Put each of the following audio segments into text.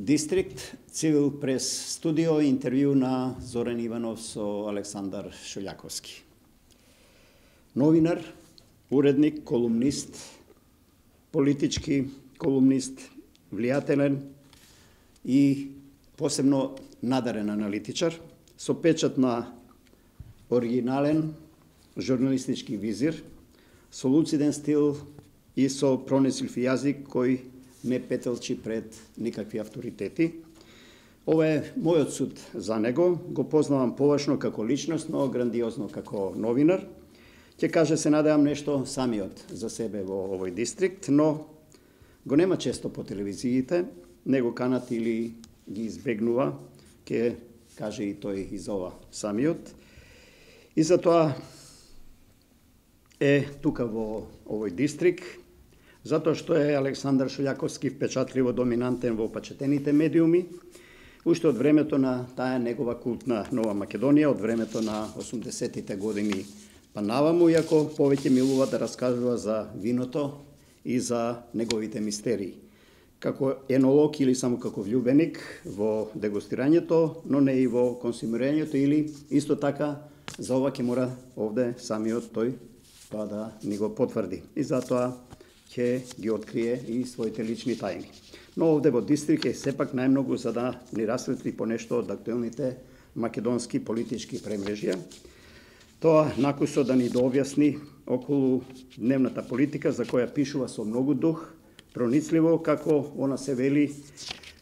Дистрикт, Цивил прес студио, интервју на Зоран Иванов со Александар Шулјаковски. Новинар, уредник, колумнист, политички колумнист, влијателен и посебно надарен аналитичар, со печат на оригинален журналистички визир, со луциден стил и со пронеслив јазик кој не петелчи пред никакви авторитети. Ова е мојот суд за него, го познавам поважно како личност, но грандиозно како новинар. Ќе каже, се надевам, нешто самиот за себе во овој дистрикт, но го нема често по телевизиите, не го канат или ги избегнува, ќе каже и тој и за ова самиот. И затоа е тука во овој дистрикт, затоа што е Александар Шулјаковски впечатливо доминантен во почетените медиуми, уште од времето на таа негова култна Нова Македонија, од времето на 80-тите години па наваму, иако повеќе милува да раскажува за виното и за неговите мистерии. Како енолог или само како влюбеник во дегустирањето, но не и во консумирањето, или исто така за ова ќе мора овде самиот тој тоа да ни го потврди. И затоа ќе ги открие и своите лични тајни. Но овде во дистрикт е сепак најмногу за да ни расветли по нешто од актуелните македонски политички премрежја. Тоа накусо да ни дообјасни околу дневната политика за која пишува со многу дух, проницливо, како она се вели,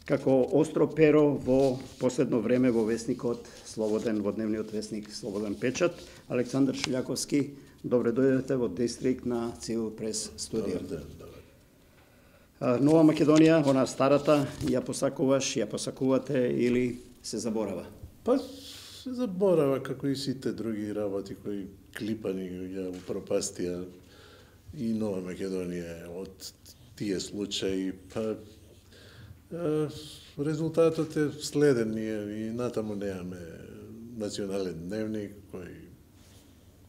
како остро перо во последно време во весникот Слободен, во дневниот весник Слободен печат. Александар Шулјаковски, добре дојдете во дистрикт на Цивил прес студио. Нова Македонија, она старата, ја посакуваш, ја посакувате или се заборава? Па се заборава, како и сите други работи кои клипани ја упропастија и Нова Македонија од тие случаи. Па резултатот е следен, ние и натаму немаме национален дневник кој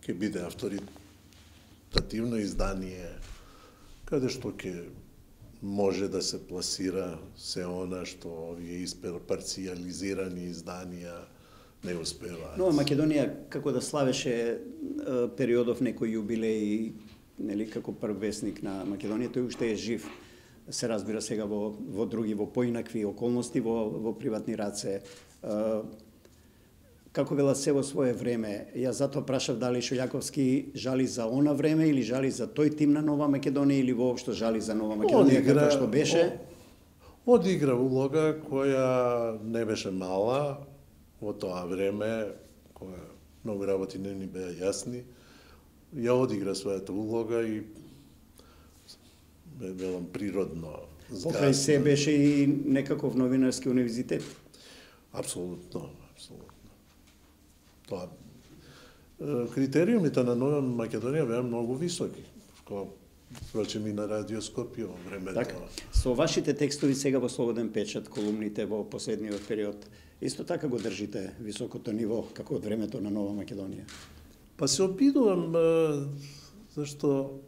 ќе биде авторитативно издание, каде што ќе може да се пласира се она што овие парциализирани изданија не успеваат. Нова Македонија како да славеше периодов некој јубилеј, нели, како прв весник на Македонија, тој уште е жив. Се разбира сега во други, во поинакви околности, во приватни раце. Како велат се во свое време, ја затоа прашав дали Шулјаковски жали за она време или жали за тој тим на Нова Македонија или воопшто жали за Нова Македонија како што беше? Одигра улога која не беше мала во тоа време, која многу работи не ни беа јасни. Ја одигра својата улога и велам природно згасна. Покрај се беше и некаков новинарски универзитет. Апсолутно, апсолутно. Тоа критериумите на Нова Македонија беа многу високи, впрочем и на Радио Скопје во времето. Така, со вашите текстови сега во Слободен печат, колумните во последниот период, исто така го држите високото ниво како од времето на Нова Македонија? Па се обидувам, зашто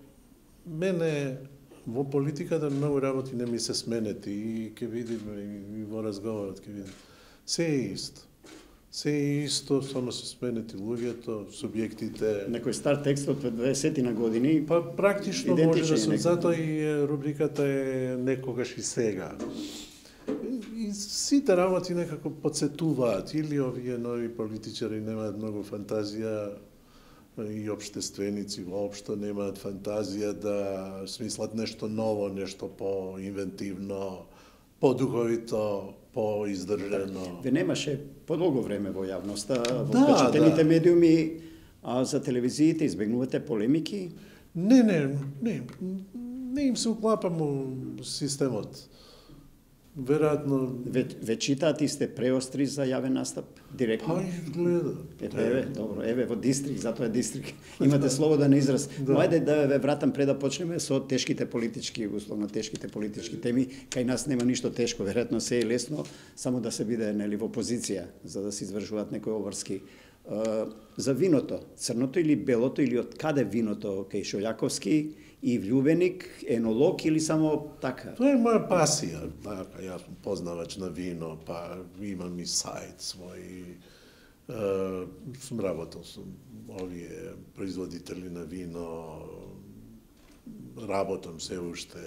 мене во политиката многу работи не ми се сменети и ќе видиме и во разговорот ќе видиме. Се е исто. Се е исто, само се сменети луѓето, субјектите. Некој стар текст од 20 години. Па практично може да се, затоа и рубриката е некогаш и сега. И сите работи некако подсетуваат, или овие нови политичари немаат многу фантазија, и општественици воопшто немаат фантазија да смислат нешто ново, нешто по-инвентивно, по-духовито, по-издржано. Ве немаше подолго време во јавноста, во печатените медиуми, а за телевизиите избегнувате полемики? Не им се уклапам во системот. Веројатно... Ве читаат и сте преостри за јавен настап, директно? Па изгледа. Еве, добро, еве во дистрикт, затоа е дистрикт. Имате слободен израз. Но ајде да ве вратам пред да почнеме со тешките политички, условно тешките политички теми. Кај нас нема ништо тешко, веројатно се е лесно само да се биде, нели, во позиција за да се извршуваат некои обврски. За виното, црното или белото, или од каде виното кај Шолјаковски, и влюбеник, енолог или само така? Тоа е моја пасија. Така, јас сум познавач на вино, па имам и сајт свој. Сум работел со овие производители на вино, работам се уште.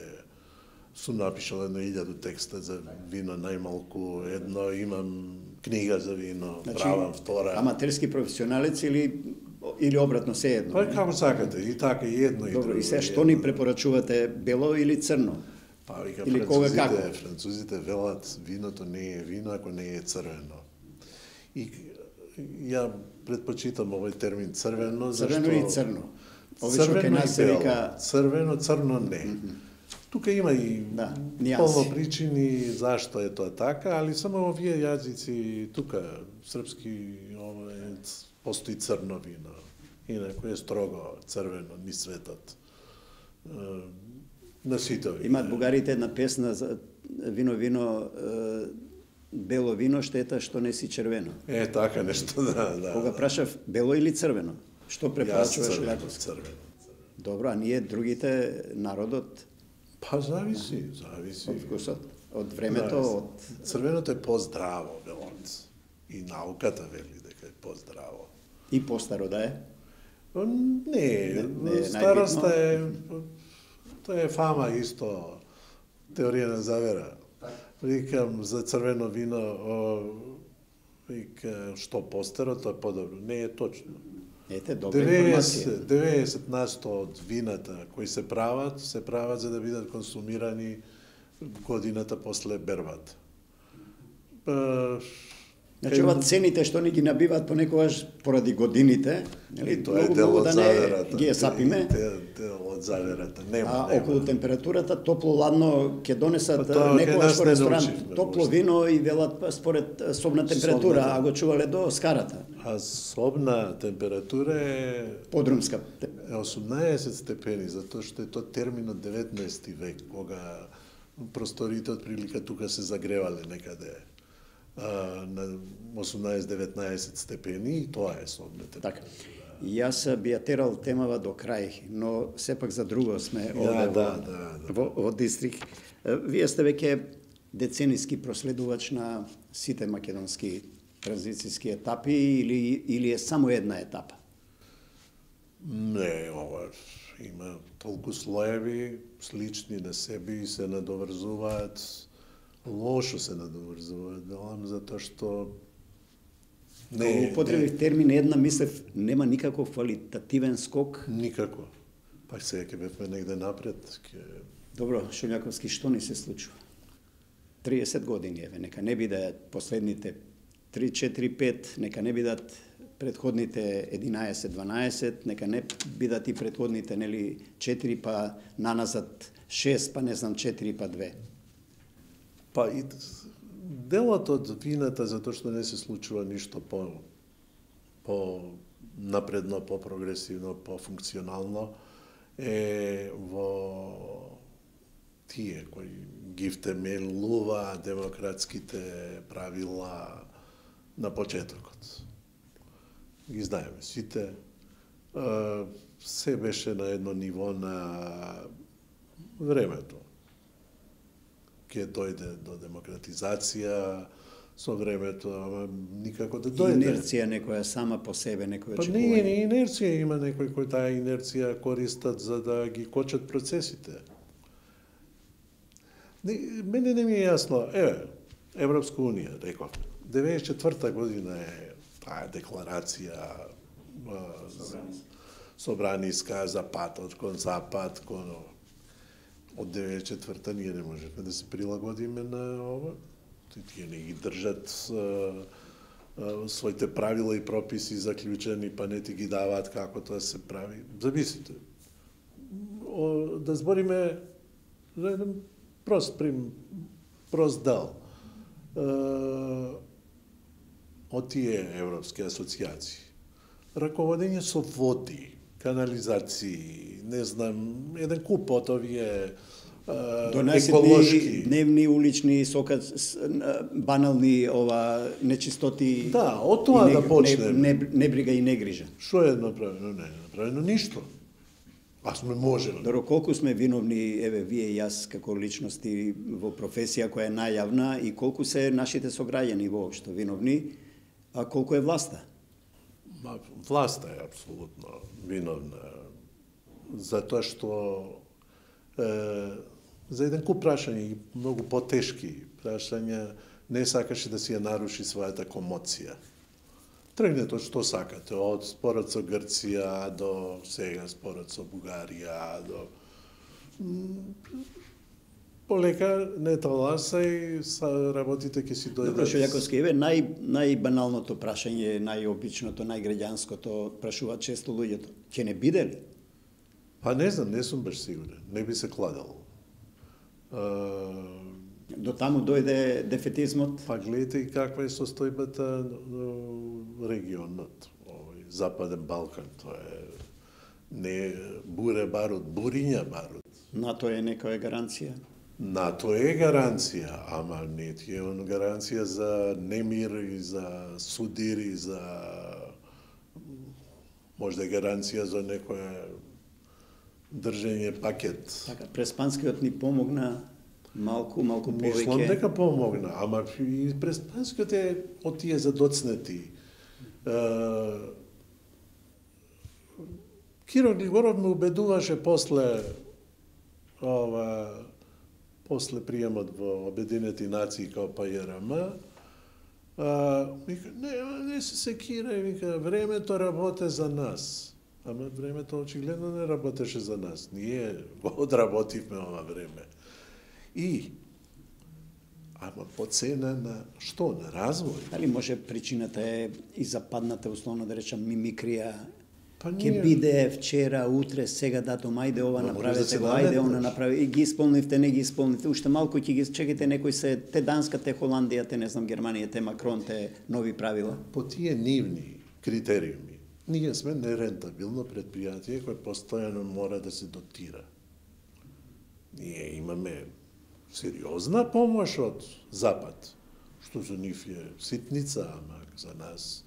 Сум напишал едно 1000 текста за вино, најмалку едно, имам книга за вино, правам втора. Аматерски професионалец или обратно, се едно? Па како сакате, и така, и едно, и друго. Добро, и сега што ни препорачувате, бело или црно? Па вика, или кога како? Французите велат, виното не е вино ако не е црвено. И ја предпочитам овој термин црвено, зашто... Црвено и црно. Обично кај нас се вика... Црвено, црно не. Тука има и полно причини зашто е тоа така, али само овие јазици, тука, српски, постои црно вино. Инако е строго црвено, ни светот. На сите овие. Имаат бугарите една песна за вино, бело вино, штета што не си червено. Така нешто, да. Кога прашав бело или црвено, што препорачуваш Шолјаковски? Црвено. Добро, а ние другите, народот? Па зависи. Од вкусот, од времето, од... Црвеното е поздраво, велот. И науката вели дека е поздраво. И постаро да е? Не, староста е... Тоа е фама исто, теорија на завера. Викам, за црвено вино, вика, што постаро, тоа е подобро. Не е точно. Ете, добра информација. 90% од вината кои се прават за да бидат консумирани годината после бербата. Значи, ова цените што ни ги набиваат понекогаш поради годините, нели, тоа е дел од заверата. Ги сапиме. Дел од заверата. Нема. Околу температурата, топло-ладно ќе донесат некогаш според ресторан топло вино и велат според собна температура, а го чувале до скарата. А собна температура е подрумска. 18 степени, затоа што е тоа термин од 19 век, кога просторите од прилика тука се загревале некаде на 18-19 степени, и тоа е собна температура. Така. Јас би ја терал темава до крај, но сепак за друго сме во Дистрик. Вие сте веќе децениски проследувач на сите македонски транзицијски етапи или е само една етапа? Не, ова има толку слоеви, слични на себе и се надоврзуваат. Лошо се надоврзуваат, велам, затоа што употребив термин една, мислев, нема никаков квалитативен скок? Никако. Па сега ќе бевме негде напред. Добро, Шолјаковски, што ни се случува? 30 години, нека не бидат последните 3, 4, 5, нека не бидат предходните 11, 12, нека не бидат и предходните 4, па наназад 6, па не знам 4, па 2. Па и делот од вината, затоа што не се случува ништо по напредно, по прогресивно, по функционално, е во тие кои ги втемелува демократските правила на почетокот. Ги знаеме сите. Се беше на едно ниво на времето. Ке дојде до демократизација со времето, ама никако да дојде. Инерција некоја сама по себе, некоја очекување. Па не инерција, има некои кои таа инерција користат за да ги кочат процесите. Мене не ми е јасно, Европска Унија, реков, 94-та година е таа декларација собраниска за патот кон запад, кон од 94-та ние не можеме да се прилагодиме на ова. Тие не ги држат своите правила и прописи заклучени, па не ти ги даваат како тоа се прави. Замислите. Да збориме за еден прост дел. Од тие европски асоцијации. Раководење со води, канализации, не знам, еден куп од овие еколошки. Дневни, улични, банални нечистоти. Да, од тоа да почнеме. Небрига и негрижа. Што е направено? Не е направено ништо. А сме можели. Доро, колку сме виновни, еве, вие и јас, како личности во професија која е најавна, и колку се нашите сограѓани воопшто виновни, а колку е власта? Власта е апсолутно виновна. Затоа што за еден куп прашања, и многу потешки прашања, не сакаше да си ја наруши својата комоција. Тргнете од што сакате, од спорот со Грција до сега спорот со Бугарија, до полека не таласај, работите ќе си дојдат. Добро, Шулјаковски, еве најбаналното прашање, најобичното, најграѓанското, прашуваат често луѓето. Ќе не биде ли? Па не знам, не сум баш сигурен. Не би се кладал. До таму дојде дефетизмот? Па гледате и каква е состојбата регионот, Западен Балкан, тоа е не буре барут, буриња барут. НАТО е некоја гаранција? НАТО е гаранција, ама не ти е гаранција за немир и за судир и за може да е гаранција за некоја држење пакет. Така, Преспанскиот ни помогна малку повеќе. Мислам дека помогна, ама и Преспанскиот е од тие задоцнети. Киро Глигоров ме убедуваше после приемот во Обединети нации као ПЈРМ, вика, не се секирај, вика, времето работе за нас. Ама времето очигледно не работеше за нас. Ние го одработивме ова време. Ама по цена на што? На развој? Дали може причината е и западната, условно да речам, мимикрија? Па Ке биде вчера, утре, сега датум, ајде ова направете го, ајде она направи. И ги исполнивте, не ги исполнивте. Уште малку ќе ги чекате, некои се те Данска, те Холандија, те не знам Германија, те Макрон, те нови правила. По тие нивни критериуми, ние сме нерентабилно предпријатие кое постојано мора да се дотира. Ние имаме сериозна помош од Запад, што за нив е ситница, ама за нас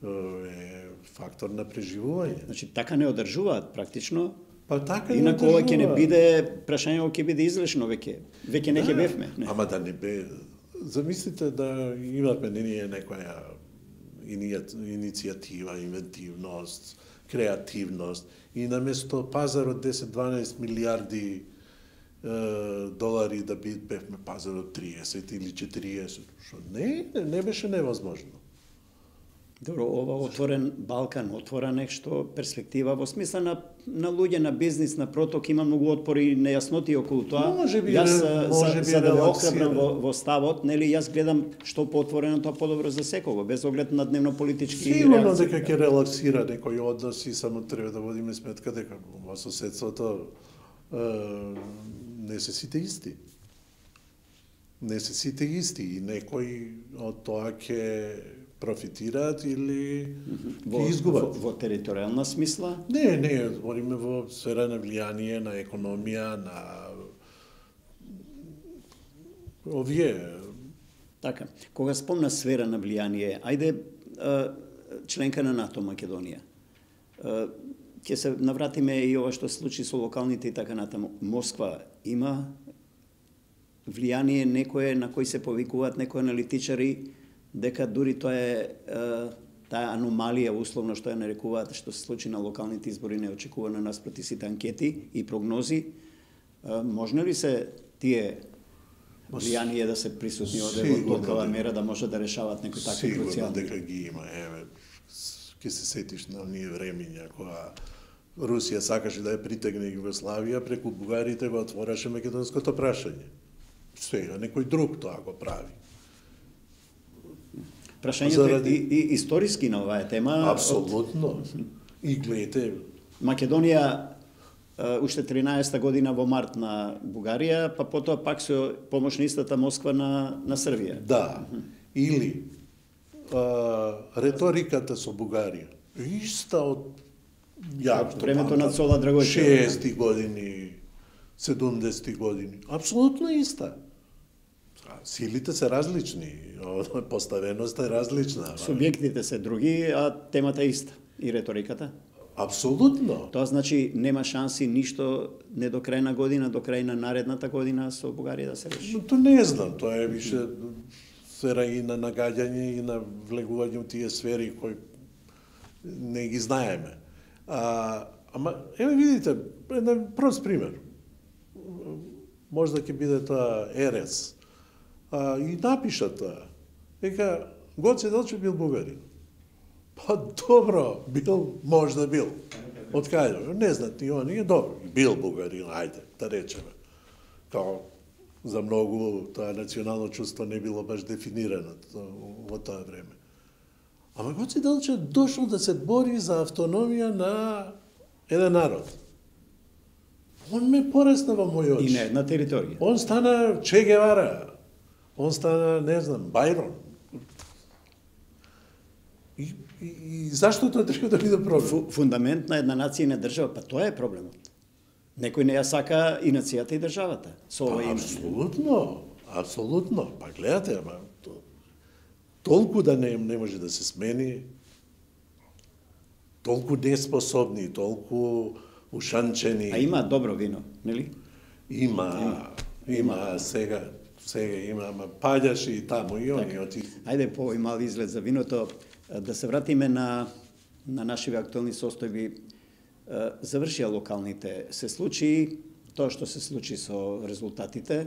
е фактор на преживување. Значи, така не одржуваат практично. Па така не Инаку ова ќе не биде, прашањето ќе биде излишно веќе. Веќе не ќе бевме. Ама да не бе... Замислите да имаме ние некоја иницијатива, инвентивност, креативност и наместо пазар од 10-12 милиарди долари да бевме пазар од 30 или 40, што не беше невозможно. Добро, ова отворен Балкан, отвора нешто перспектива во смисла на луѓе, на бизнис, на проток, има многу отпори и нејасноти околу тоа. Јас за да ве охрабрам во ставот, нели, јас гледам што поотворено, тоа подобро за секого, без оглед на дневно-политички реакции. Сигурно дека ќе релаксира некои односи, само треба да водиме сметка дека во соседството не се сите исти. Не се сите исти и некои од тоа ќе профитираат или ќе изгубат. Во територијална смисла? Не, збориме во сфера на влијание, на економија, на овие. Така, кога спомна сфера на влијание, ајде членка на НАТО Македонија. Ќе се навратиме и ова што се случи со локалните и така натаму. Москва има влијание некое на кои се повикуваат некои аналитичари дека дури тоа е таа аномалија условно што ја нарекуваат што се случи на локалните избори неочекувано наспроти сите анкети и прогнози. Можно ли се тие влијание да се присутни од локална мера да може да решават некои такви круцијални? Сигурно дека ги има. Ќе се сетиш на оние времиња кога Русија сакаше да ја притегне Југославија, преку бугарите го отвораше македонското прашање. Сега некој друг тоа го прави. Прашањето е и историски на оваа тема. Апсолутно. И гледате... Македонија уште 13-та година во март на Бугарија, па потоа пак со помош на истата Москва на Србија. Да. Или реториката со Бугарија. Иста од времето на Цола Драгојчева. 60 години 70 години. Апсолутно иста. Силите се различни, поставеноста е различна. Субјектите се други, а темата е иста. И реториката? Апсолутно. Тоа значи нема шанси ништо не до крај на година, до крај на наредната година со Бугарија да се реши. Но тоа не знам, тоа е више сфера и на нагаѓање и на влегување у тие сфери кои не ги знаеме. Ама, еве видите, еден прост пример. Можда ќе биде тоа Ерес. И напиша тоа. Дека Гоце Делчев бил бугарин. Па добро, бил, можда бил. Од кај? Не знаат ни они, добро, бил бугарин, ајде, да речеме. Као за многу тоа национално чувство не било баш дефинирано во тоа време. Ама Гоце Делчев дошол да се бори за автономија на еден народ. Он ме порасна во мој очи. И на една територија. Он стана Че Гевара. Он стана, не знам, Бајрон. И зашто тоа треба да биде проблем? Фундамент на една нација и на држава, па тоа е проблемот. Некој не ја сака и нацијата и државата со ова име. Апсолутно, апсолутно. Па гледате, ама толку да не може да се смени, толку неспособни, толку ушанчени. А има добро вино, нели? Има сега има, ама паѓаш и таму и они оти. Ајде по мал изглед за виното, да се вратиме на нашиве актуелни состојби. Завршија локалните се случаи, тоа што се случи со резултатите,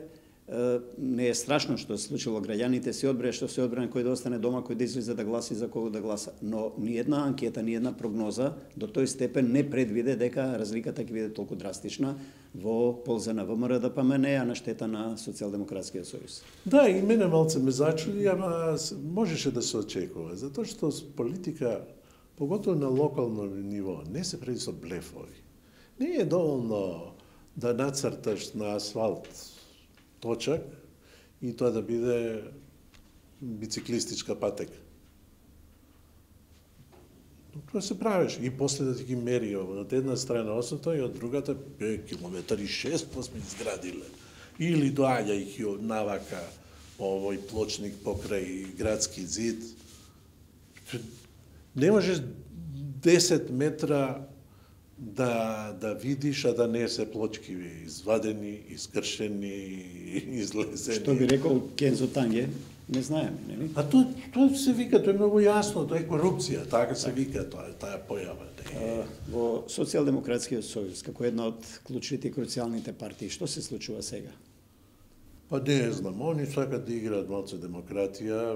не е страшно што се случило, граѓаните се одбреа што се одбреа, кој да остане дома, кој да излезе да гласи, за кого да гласа. Но ни една анкета, ни една прогноза до тој степен не предвиде дека разликата ќе биде толку драстична во полза на ВМРО-ДПМН, а на штета на Социјалдемократскиот сојуз. Да, и мене малце ме зачуди, ама можеше да се очекува, затоа што политика, поготово на локално ниво, не се прави со блефови. Не е доволно да нацрташ на асфалт точак и тоа да биде бициклистичка патека. Тоа се правиш и после да ти ги мери од една страна 800 и од другата 5 километар и 6 сме изградиле. Или доаѓајќи навака по овој плочник покрај градски зид. Не можеш 10 метра да видиш, а да не се плочки извадени, искршени, излезени. Што би рекол Кензо Танге, не знаеме, нели? А тоа се вика, тоа е многу јасно, тоа е корупција, така се вика таа појава. Во Социјалдемократскиот сојуз, како една од клучните и круцијалните партии, што се случува сега? Па не знам, они сакат да играат малце демократија,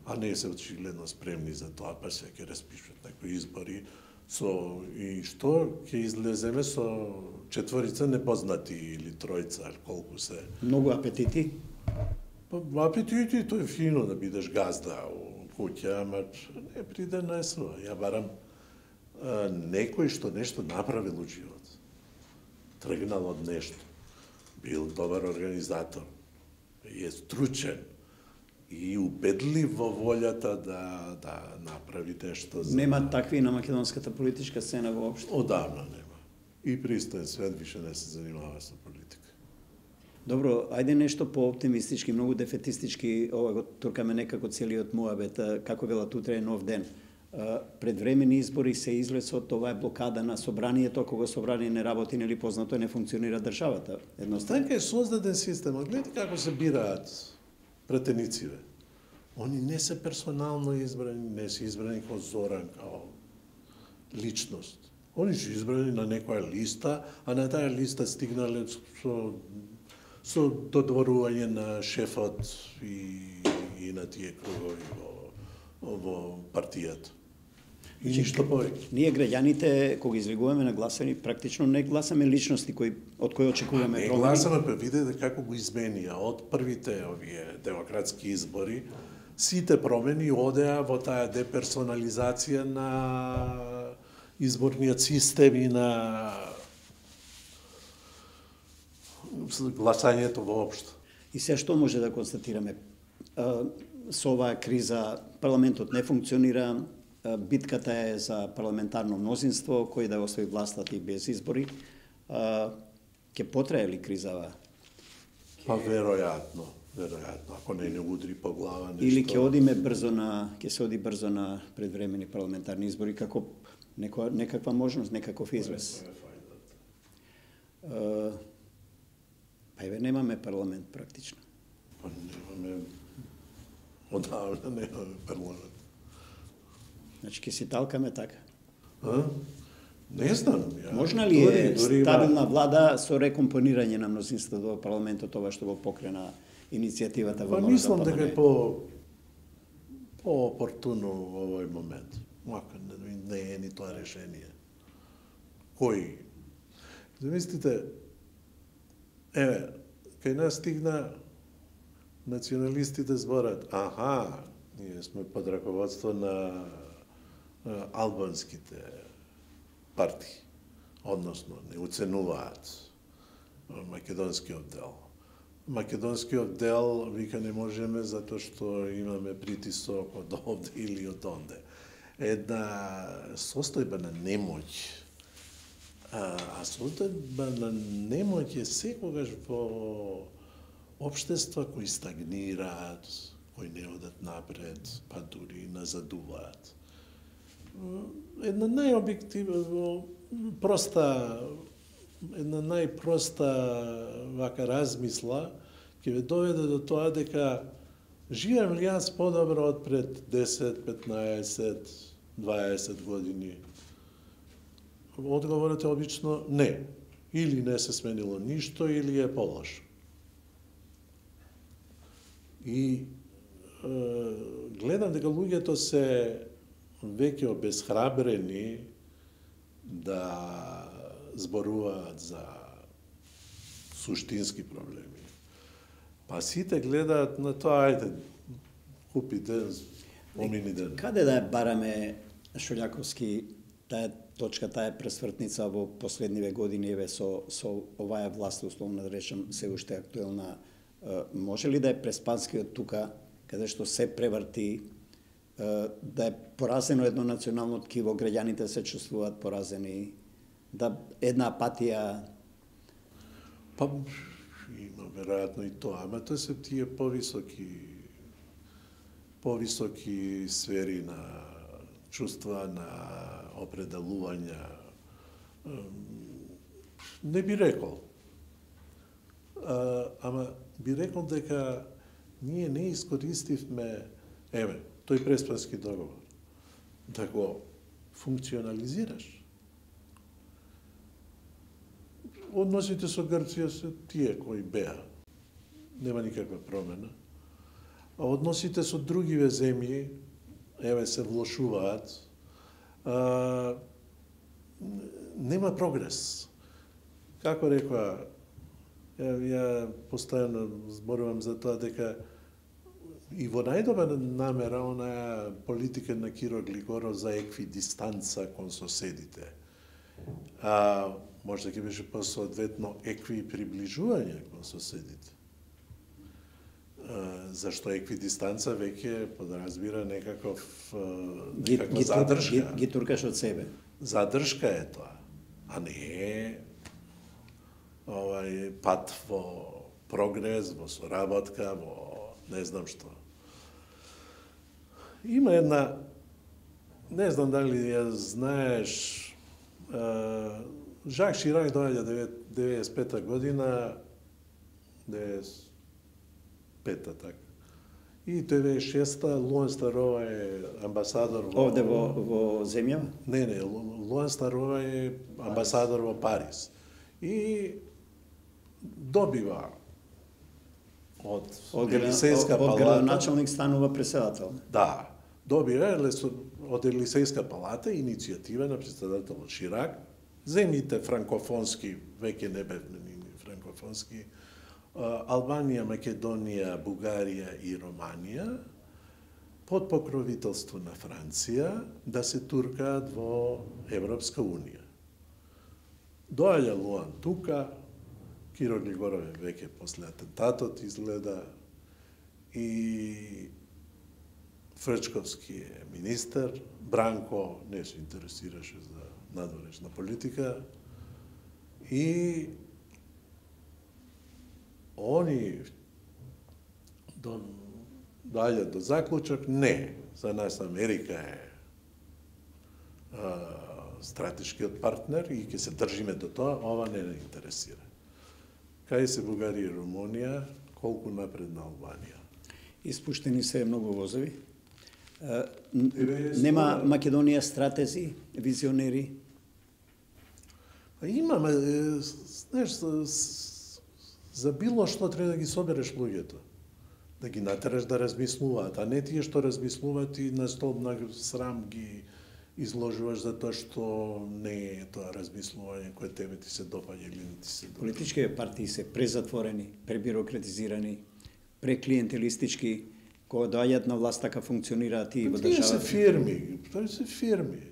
а не се очигледно спремни за тоа, па се ќе распишат некои избори. И што ќе излеземе со четворица непознати или тројца, колку се. Многу апетити? Па апетити, тоа е фино да бидеш газда у куќа, ама не приде на есва. Ја барам некој што нешто направил у живот. Тргнал од нешто. Бил добар организатор. Е стручен. И убедлив во волјата да направи нешто. Нема такви на македонската политичка сцена воопшто? Одавна нема. И пристоен свет више не се занимава со политика. Добро, ајде нешто по-оптимистички, многу дефетистички, ова го туркаме некако целиот муабет, како велат утре е нов ден. Предвремени избори се излесот, ова е блокада на собранието, кога собрание не работи, нели познато не функционира државата. Едноставно. Така е создаден систем, гледате како се бираат претенициве. Они не се персонално избрани, не се избрани како Зоран, како личност. Они се избрани на некоја листа, а на таа листа стигнале со додворување на шефот и на тие кругови во партијата. И ништо повеќе. Ние граѓаните, кога излегуваме на гласани, практично не гласаме личности од кои очекуваме промени. Не гласаме, па видите како го изменија. Од првите овие демократски избори, сите промени одеа во таа деперсонализација на изборниот систем и на гласањето воопшто. И се што може да констатираме? Со оваа криза парламентот не функционира, битката е за парламентарно мнозинство, кој да остави властата и без избори. ќе потрае ли кризава? Па веројатно, ако не удри по глава нешто. Или ќе се оди брзо на предвремени парламентарни избори како некаква можност, некаков излез. Па еве немаме парламент практично. Па немаме, одавна немаме парламент. Значи ќе си талкаме така. Не знам. Можна ли е стабилна влада со рекомпонирање на мнозинството во парламентот, това што го покрена иницијативата во новата мислам дека парламент? е по-опортуно во овој момент. Мака не е ни тоа решение. Кој? Замислите, еве, кај нас стигна националистите зборат, ние сме под раководство на албанските партии, односно не уценуваат македонскиот дел. Македонскиот дел вика не можеме затоа што имаме притисок од овде или од онде. Една состојба на немоќ. А состојба на немоќ е секогаш во општества кои стагнираат, кои не одат напред, па дури назадуваат. Една најпроста вака размисла ќе ве доведе до тоа дека живеам ли јас подобро од пред 10, 15, 20 години? Одговорот е обично не. Или не се сменило ништо, или е полошо. И гледам дека луѓето се веќе обесхрабрени да зборуваат за суштински проблеми. Па сите гледаат на тоа, ајде, купи ден, помини ден. Каде да бараме, Шолјаковски, таа точка, таа пресвртница во последниве години, еве со оваа власт, условно да речем, се уште актуелна, може ли да е преспанскиот тука, каде што се преврти, да е поразено едно национално ткиво, граѓаните се чувствуваат поразени, да една апатија? Па има веројатно и тоа, ама тоа се тие повисоки сфери на чувства, на определувања. Не би рекол. Ама би рекол дека ние не искористивме, еве, тој преспански договор, да го функционализираш. Односите со Грција се тие кои беа. Нема никаква промена. А односите со другиве земји, еве, се влошуваат. Нема прогрес. Како рекоа, ја постојано зборувам за тоа дека и во најдобра намера онаа политика на Киро Глигоров за еквидистанца кон соседите. Може да ќе беше посоодветно екви приближување кон соседите. Зашто еквидистанца веќе подразбира некаква задршка. Ги туркаш од себе. Задршка е тоа, а не е пат во прогрес, во соработка, во не знам што. Има една, не знам дали ја знаеш, Жак Ширак доаѓа 95-та година, 95-та така. И 96-та Луан Старова е амбасадор Овде во земја? Не, Луан Старова е амбасадор во Париз. И добива од Елисејска палата. Од градоначалник станува преседател. Да, добива од Елисејска палата иницијатива на председателот Ширак. Земјите франкофонски, веќе не бевме франкофонски, Албанија, Македонија, Бугарија и Романија, под покровителство на Франција, да се туркаат во Европска Унија. Доаѓа Луан тука, Киро Глигоров е веќе после атентатот изгледа, и Фрчковски е министер, Бранко не се интересираше за надворешна политика, и Они доаѓаат до заклучок, не, за нас Америка е стратешкиот партнер и ќе се држиме до тоа, ова не не интересира. Кај се Бугарија и Румунија, колку напредна Албанија? Испуштени се многу возови. Нема Македонија стратези, визионери? Има, знаеш, за било што треба да ги собереш луѓето. Да ги натераш да размислуваат, а не тие што размислуваат и на стол на срам ги изложуваш за тоа што не е тоа размислување кое тебе ти се допаѓа или не ти се допаѓа. Политичките партии се презатворени, пребирократизирани, преклиентелистички, кога доаѓаат на власт така функционираат и во државата. Тие се фирми, тоа се фирми.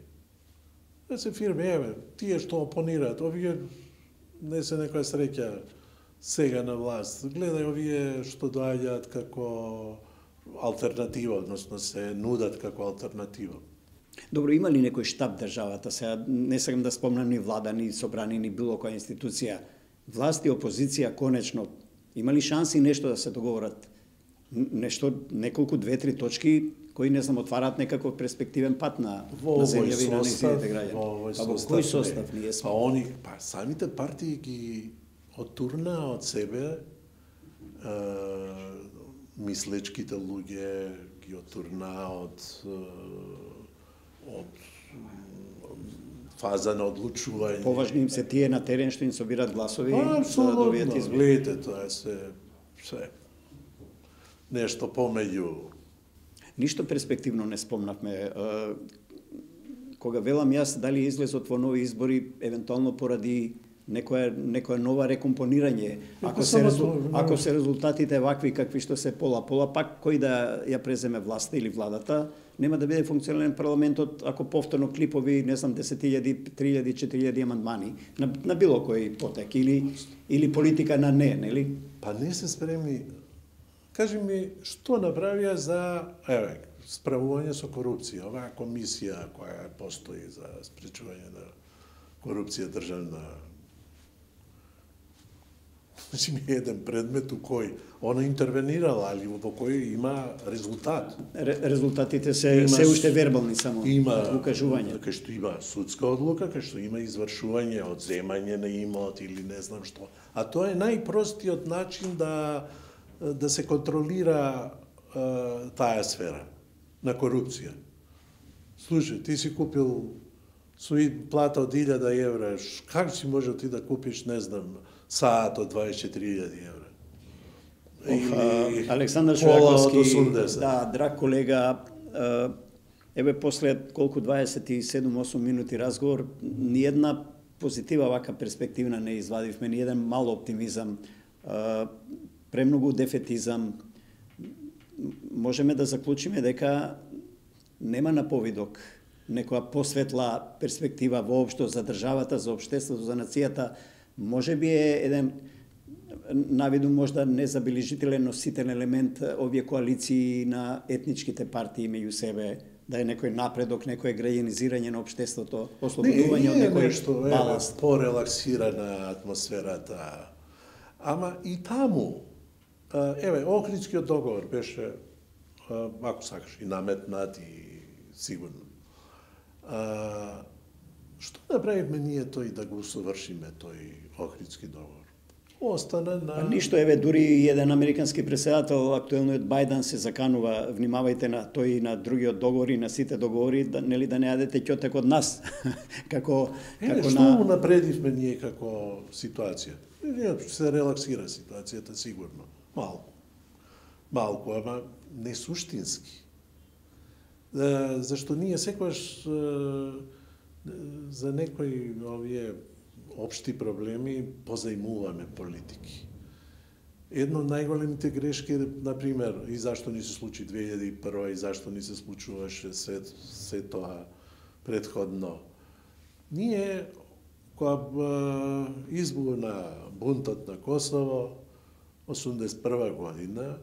Тоа се фирми, еве, тие што опонираат, овие не се некоја среќа сега на власт. Гледај овие што доаѓаат како алтернатива, односно се нудат како алтернатива. Добро, има ли некој штаб државата? Сега не сакам да спомнам ни влада, ни собрани, ни било која институција. Власт и опозиција конечно има ли шанси нешто да се договорат? Нешто, неколку, 2-3 точки кои, не знам, отвараат некаков перспективен пат на земјава и на незините граѓани. Во кој состав ние сме? Самите партии ги отурна од себе мислечките луѓе, ги отурна од фаза на одлучување. Поважни им се тие на терен што им собираат гласови за да добијат избори. Гледате, тоа е се нешто помеѓу. Ништо перспективно не спомнавме. Кога велам јас дали излезот во нови избори, евентуално поради некоја нова рекомпонирање. Ако се резултатите вакви какви што се пола, пак кој да ја преземе власта или владата, нема да биде функционален парламентот ако повторно клипови, не знам, 10.000, 3.000, 4.000 амандмани на било кој потек или политика на не, нели? Па не се спремни. Кажи ми, што направија за, справување со корупција, оваа комисија која постои за спречување на корупција државна. Значи ми еден предмет у кој она интервенирала, али во кој има резултат. Резултатите се уште вербални само, укажување. Кај што има судска одлука, кај што има извршување, одземање на имот или не знам што. А тоа е најпростиот начин да се контролира таа сфера на корупција. Слушај, ти си купил плата од 1000 евра, как си може ти да купиш, не знам, саат од 24.000 евра? Александар Шојаковски, да, драг колега, еве после колку 27-8 минути разговор, ни една позитива вака перспективна не извадивме, ни еден мал оптимизам, премногу дефетизам. Можеме да заклучиме дека нема на повидок некоја посветла перспектива воопшто за државата, за општеството, за нацијата. Може би е еден навиду можда незабележителен носителен елемент овие коалиции на етничките партии меѓу себе, да е некој напредок, некој граѓанизирање на општеството, ослободување од некој баласт. Порелаксирана атмосферата. Ама и таму, еве, Охридскиот договор беше, ако сакаш, и наметнат и сигурно. Што направивме ние тој да го усовршиме тој Охридски договор? Остана на... Ништо, еве, дури еден американски председател, актуелниот Бајден, се заканува, внимавајте на тој и на другиот договори, на сите договори, нели да не јадете ќотек од нас. Што му напредивме ние како ситуација? Се релаксира ситуацијата, сигурно. Малку, ама не суштински. Зашто ние секогаш за некои овие општи проблеми позајмуваме политики. Едно од најголемите грешки е, например, и зашто ни се случи 2001 и зашто ни се случуваше се тоа претходно. Ние, кога избуна бунтот на Косово, 1981 година,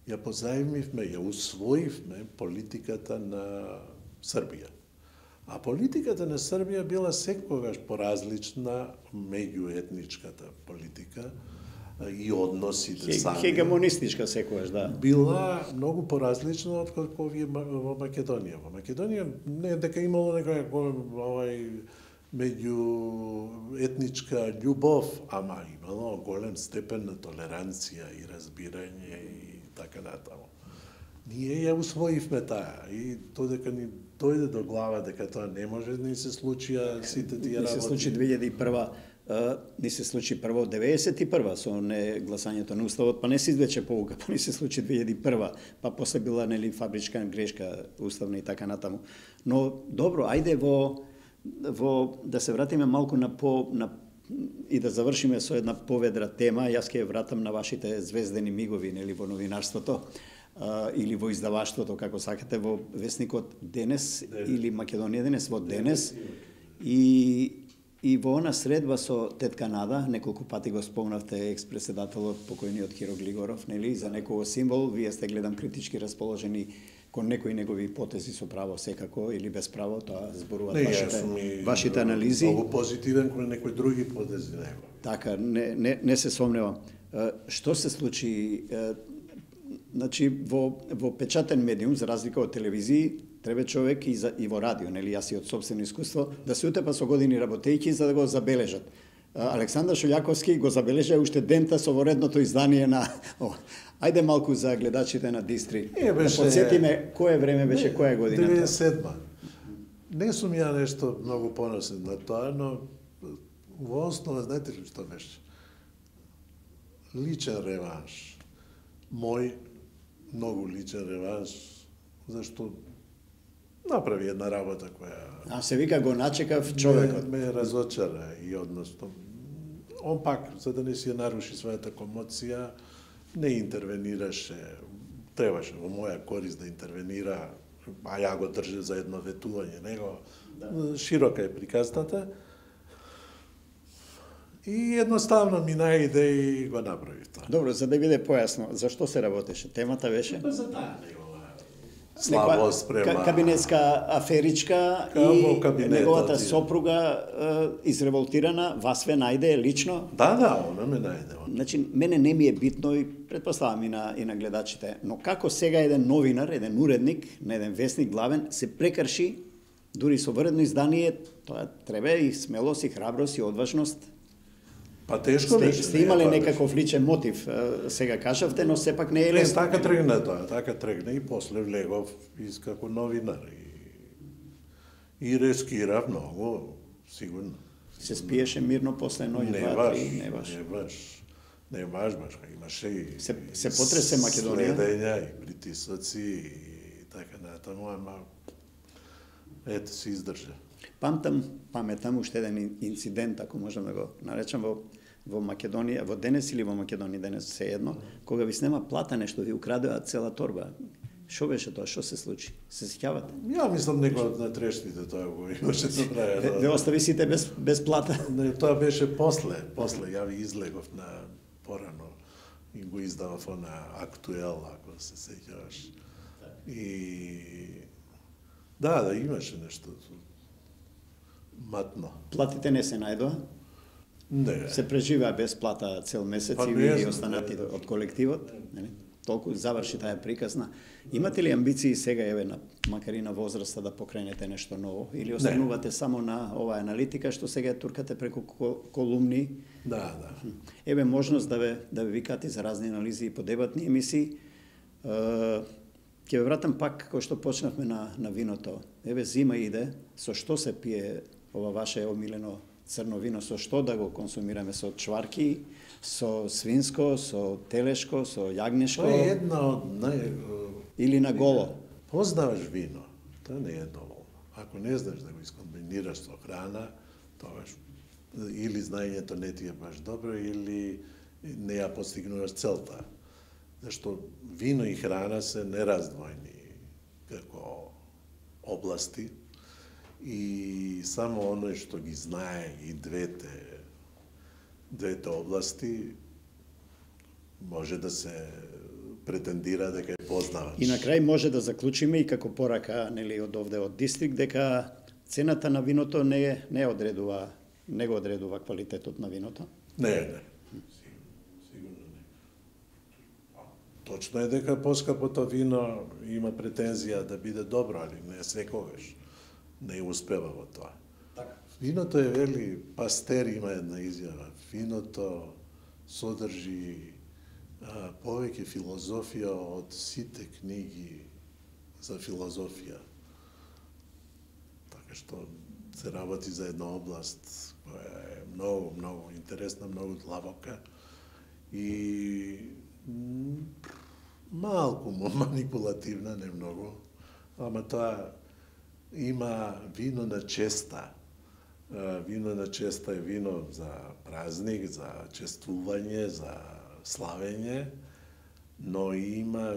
ја позајмивме, ја усвоивме политиката на Србија. А политиката на Србија била секогаш поразлична меѓуетничката политика, и односите сами. Хегемонистичка секогаш, да. Била многу поразлична од како овие во Македонија. Во Македонија не дека имало некоја меѓу етничка љубов, ама имало голем степен на толеранција и разбирање и така натаму. Ние ја усвоивме таа и додека ни дојде до глава дека тоа не може да ни се случија сите тие работи. Ни се случи 2001, ни се случи прво 91 со не гласањето на уставот, па не се извлече поука, па ни се случи 2001, па после била нели фабричка грешка уставна и така натаму. Но добро, ајде во да се вратиме малку и да завршиме со една поведра тема. Јас ќе вратам на вашите звездени мигови нели во новинарството или во издаваштвото, како сакате, во весникот Денес или Македонија Денес, во Денес. И во она средба со тетка Нада, неколку пати го спомнавте екс-председателот покојниот Киро Глигоров, нели, за некој символ, вие сте гледам критички расположени кон некои негови потези со право секако или без право, тоа зборуваат вашите анализи. Многу позитивен кон некои други потези него. Така, не се сомневам. Што се случи? Значи, во печатен медиум, за разлика од телевизии, треба човек и во радио, нели, јас и од собствено искуство, да се утепа со години работејќи за да го забележат. Александар Шулјаковски го забележа уште дента со воредното издание на... Ајде малку за гледачите на Дистри. Да подсетиме кое време беше, која година? 97. Не сум ја нешто многу поносен на тоа, но во основа, знаете ли што беше? Личен реванш. Мој многу личен реванш, зашто направи една работа која... се вика го начекав човекот. Ме разочара и односно. Он пак, за да не си ја наруши својата комоција, не интервенираше, требаше во моја корист да интервенира, а ја го држа за едно ветување него. Да. Широка е приказната. И едноставно ми најде и го направи тоа. Добро, за да биде појасно, зашто се работеше? Темата беше? За таа негова слабост према... Кабинетска аферичка и неговата сопруга изреволтирана, вас ве најде лично? Да, она ме најде. Значи, мене не ми е битно и предпоставам и на гледачите, но како сега еден новинар, еден уредник на еден весник главен се прекрши, дури со вредно издание, тоа треба и смелост, и храброст, и одважност. Па тешко беше. Сте имале некаков личен мотив, сега кажавте, но сепак не е лесно. Така тргна тоа, така тргна и после влегов како новинар и рискира многу, сигурно. Се спиеше мирно после ноќ, не баш, имаше и се потресе Македонија. Следења и притисоци и така натаму, ама ето се издржа. Паметам уште еден инцидент, ако можам да го наречам, во Македонија, во Денес или во Македонија Денес, се едно, кога ви снема плата нешто, ви украдеа цела торба. Што беше тоа? Што се случи? Се сеќавате? Ја мислам некој од натрешните тоа го имаше да прави. Ве остави сите без плата? Не, тоа беше после ја ви излегов на порано и го издавав на Актуел, ако се сеќаваш. И да, имаше нешто матно. Платите не се најдоа? Не. Се преживеа без плата цел месец и ви останати од колективот? Толку заврши таа приказна. Имате ли амбиции сега, макар и на возраста, да покренете нешто ново? Или останувате само на оваа аналитика, што сега туркате преку колумни? Да. Можност да ве викате за разни анализи и по дебатни емисии. Ќе ве вратам пак кој што почнавме на виното. Зима иде, со што се пие ова ваше омилено црно вино, со што да го консумираме? Со чварки, со свинско, со телешко, со јагнешко? Тоа е една од или на голо? Познаваш вино, тоа не е доволно. Ако не знаеш да го искомбинираш со храна, тоа или знаењето не ти е баш добро, или не ја постигнуваш целта. Зашто вино и храна се нераздвојни како области и само оној што ги знае и двете области може да се претендира дека е познавач. И на крај може да заклучиме и како порака од овде од Дистрикт дека цената на виното не го одредува квалитетот на виното. Не. Сигурно. Точно е дека поскапото вино има претензија да биде добро, али не секогаш не успева во тоа. Виното е, вели, Пастер има една изјава. Виното содржи повеќе филозофија од сите книги за филозофија. Така што се работи за една област која е многу, многу интересна, многу длабока и малку манипулативна, не многу, ама тоа има вино на честа. Вино на честа е вино за празник, за чествување, за славење, но има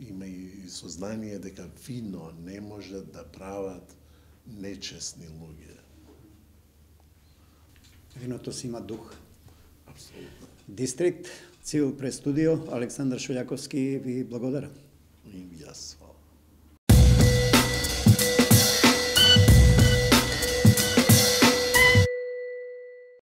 има и сознание дека вино не може да прават нечестни луѓе. Виното си има дух. Апсолутно. Дистрикт, Цивил пред студио, Александар Шулјаковски ви благодарам. И јас.